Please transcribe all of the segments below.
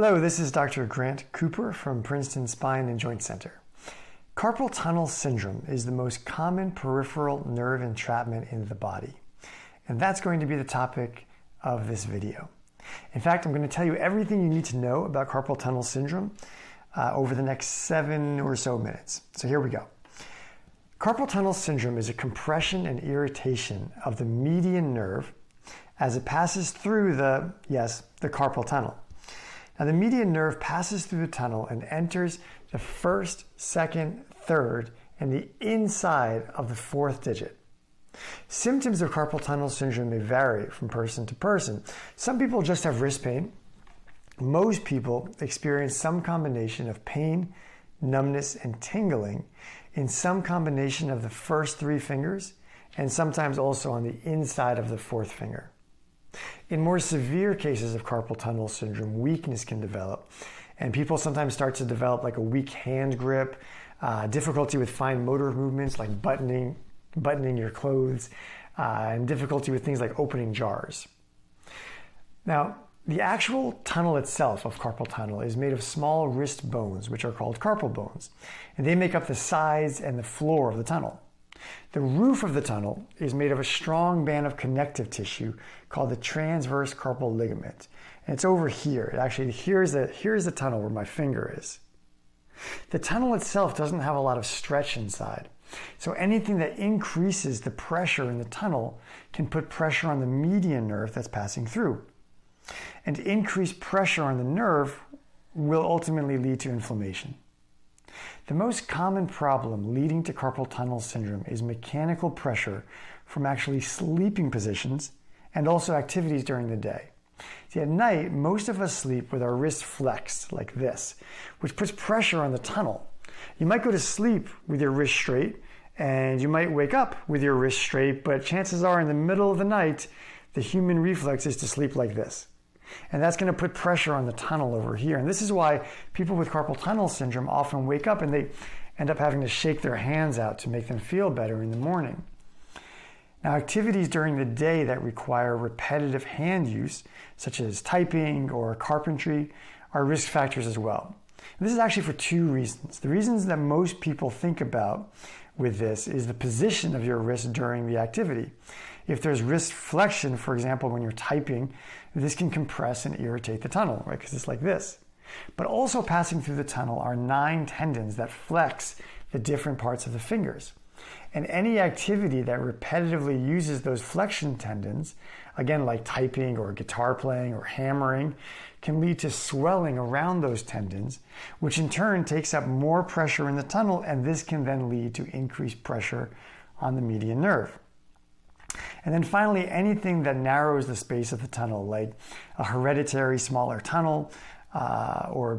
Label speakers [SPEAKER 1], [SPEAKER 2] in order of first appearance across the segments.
[SPEAKER 1] Hello, this is Dr. Grant Cooper from Princeton Spine Joint Center. Carpal tunnel syndrome is the most common peripheral nerve entrapment in the body. And that's going to be the topic of this video. In fact, I'm going to tell you everything you need to know about carpal tunnel syndrome over the next 7 or so minutes. So here we go. Carpal tunnel syndrome is a compression and irritation of the median nerve as it passes through the carpal tunnel. Now, the median nerve passes through the tunnel and enters the first, second, third, and the inside of the fourth digit. Symptoms of carpal tunnel syndrome may vary from person to person. Some people just have wrist pain. Most people experience some combination of pain, numbness, and tingling in some combination of the first 3 fingers and sometimes also on the inside of the 4th finger. In more severe cases of carpal tunnel syndrome, weakness can develop, and people sometimes start to develop like a weak hand grip, difficulty with fine motor movements like buttoning your clothes, and difficulty with things like opening jars. Now, the actual tunnel itself of carpal tunnel is made of small wrist bones, which are called carpal bones, and they make up the sides and the floor of the tunnel. The roof of the tunnel is made of a strong band of connective tissue called the transverse carpal ligament. And it's over here. Here's the tunnel where my finger is. The tunnel itself doesn't have a lot of stretch inside. So anything that increases the pressure in the tunnel can put pressure on the median nerve that's passing through. And increased pressure on the nerve will ultimately lead to inflammation. The most common problem leading to carpal tunnel syndrome is mechanical pressure from actually sleeping positions and also activities during the day. See, at night, most of us sleep with our wrists flexed like this, which puts pressure on the tunnel. You might go to sleep with your wrist straight, and you might wake up with your wrist straight, but chances are in the middle of the night, the human reflex is to sleep like this. And that's going to put pressure on the tunnel over here. And this is why people with carpal tunnel syndrome often wake up and they end up having to shake their hands out to make them feel better in the morning. Now, activities during the day that require repetitive hand use, such as typing or carpentry, are risk factors as well. And this is actually for 2 reasons. The reasons that most people think about with this is the position of your wrist during the activity. If there's wrist flexion, for example, when you're typing, this can compress and irritate the tunnel, right? Because it's like this. But also passing through the tunnel are 9 tendons that flex the different parts of the fingers. And any activity that repetitively uses those flexion tendons, again, like typing or guitar playing or hammering, can lead to swelling around those tendons, which in turn takes up more pressure in the tunnel, and this can then lead to increased pressure on the median nerve. And then finally, anything that narrows the space of the tunnel, like a hereditary smaller tunnel, or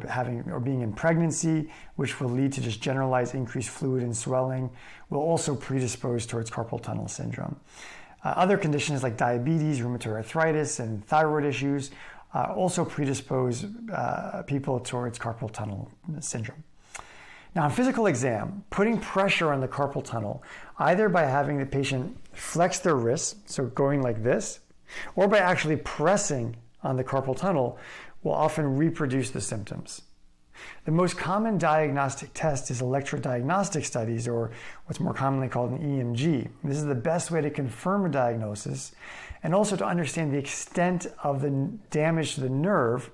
[SPEAKER 1] being in pregnancy, which will lead to just generalized increased fluid and swelling, will also predispose towards carpal tunnel syndrome. Other conditions like diabetes, rheumatoid arthritis, and thyroid issues also predispose people towards carpal tunnel syndrome. Now, on physical exam, putting pressure on the carpal tunnel, either by having the patient flex their wrists, so going like this, or by actually pressing on the carpal tunnel, will often reproduce the symptoms. The most common diagnostic test is electrodiagnostic studies, or what's more commonly called an EMG. This is the best way to confirm a diagnosis and also to understand the extent of the damage to the nerve,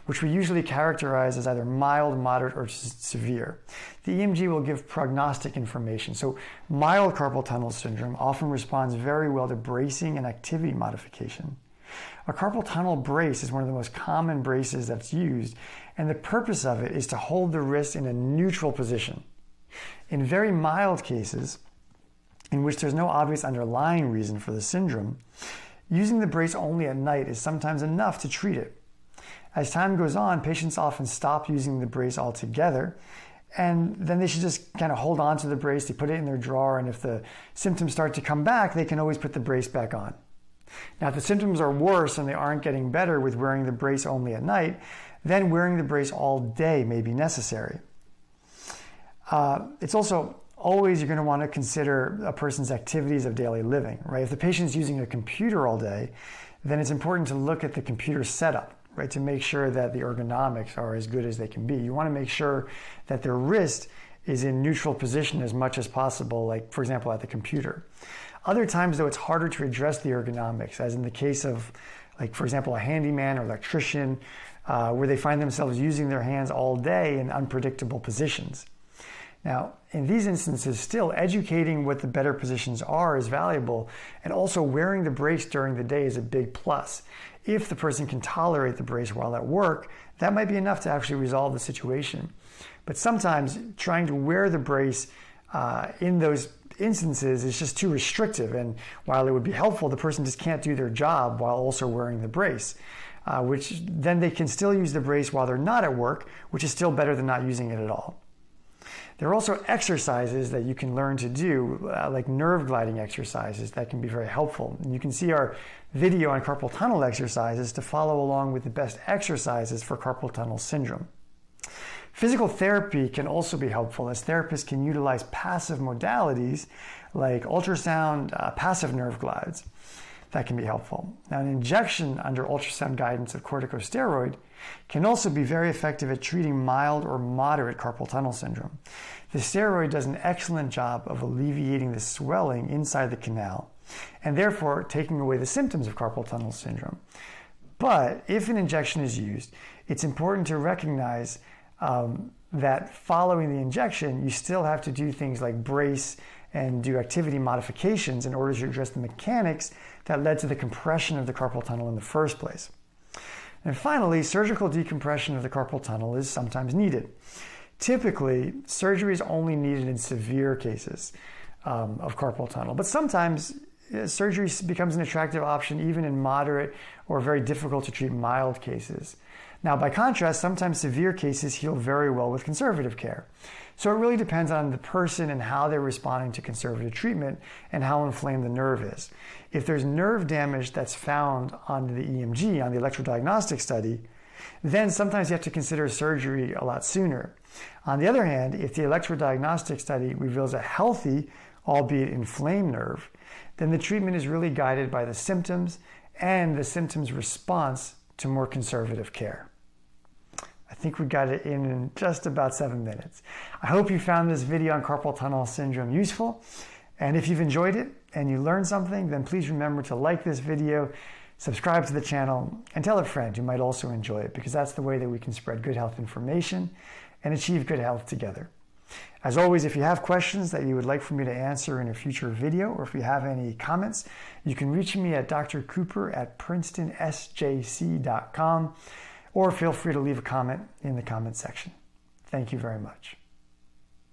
[SPEAKER 1] which we usually characterize as either mild, moderate, or severe. The EMG will give prognostic information. So mild carpal tunnel syndrome often responds very well to bracing and activity modification. A carpal tunnel brace is one of the most common braces that's used, and the purpose of it is to hold the wrist in a neutral position. In very mild cases, in which there's no obvious underlying reason for the syndrome, using the brace only at night is sometimes enough to treat it. As time goes on, patients often stop using the brace altogether, and then they should just kind of hold on to the brace, they put it in their drawer, and if the symptoms start to come back, they can always put the brace back on. Now, if the symptoms are worse and they aren't getting better with wearing the brace only at night, then wearing the brace all day may be necessary. It's also always you're going to want to consider a person's activities of daily living, right? If the patient's using a computer all day, then it's important to look at the computer setup, right, to make sure that the ergonomics are as good as they can be. You want to make sure that their wrist is in neutral position as much as possible, like, for example, at the computer. Other times, though, it's harder to address the ergonomics, as in the case of, like, for example, a handyman or electrician, where they find themselves using their hands all day in unpredictable positions. Now, in these instances, still educating what the better positions are is valuable, and also wearing the brace during the day is a big plus. If the person can tolerate the brace while at work, that might be enough to actually resolve the situation. But sometimes trying to wear the brace in those instances is just too restrictive, and while it would be helpful, the person just can't do their job while also wearing the brace, which then they can still use the brace while they're not at work, which is still better than not using it at all. There are also exercises that you can learn to do, like nerve gliding exercises that can be very helpful. And you can see our video on carpal tunnel exercises to follow along with the best exercises for carpal tunnel syndrome. Physical therapy can also be helpful, as therapists can utilize passive modalities like ultrasound, passive nerve glides. That can be helpful. Now, an injection under ultrasound guidance of corticosteroid can also be very effective at treating mild or moderate carpal tunnel syndrome. The steroid does an excellent job of alleviating the swelling inside the canal, and therefore taking away the symptoms of carpal tunnel syndrome. But if an injection is used, it's important to recognize that following the injection, you still have to do things like brace and do activity modifications in order to address the mechanics that led to the compression of the carpal tunnel in the first place. And finally, surgical decompression of the carpal tunnel is sometimes needed. Typically, surgery is only needed in severe cases of carpal tunnel, but sometimes surgery becomes an attractive option even in moderate or very difficult to treat mild cases. Now, by contrast, sometimes severe cases heal very well with conservative care. So it really depends on the person and how they're responding to conservative treatment and how inflamed the nerve is. If there's nerve damage that's found on the EMG, on the electrodiagnostic study, then sometimes you have to consider surgery a lot sooner. On the other hand, if the electrodiagnostic study reveals a healthy, albeit inflamed nerve, then the treatment is really guided by the symptoms and the symptoms response to more conservative care. I think we got it in just about 7 minutes. I hope you found this video on carpal tunnel syndrome useful. And if you've enjoyed it and you learned something, then please remember to like this video, subscribe to the channel, and tell a friend who might also enjoy it, because that's the way that we can spread good health information and achieve good health together. As always, if you have questions that you would like for me to answer in a future video, or if you have any comments, you can reach me at drcooper@princetonsjc.com, or feel free to leave a comment in the comment section. Thank you very much.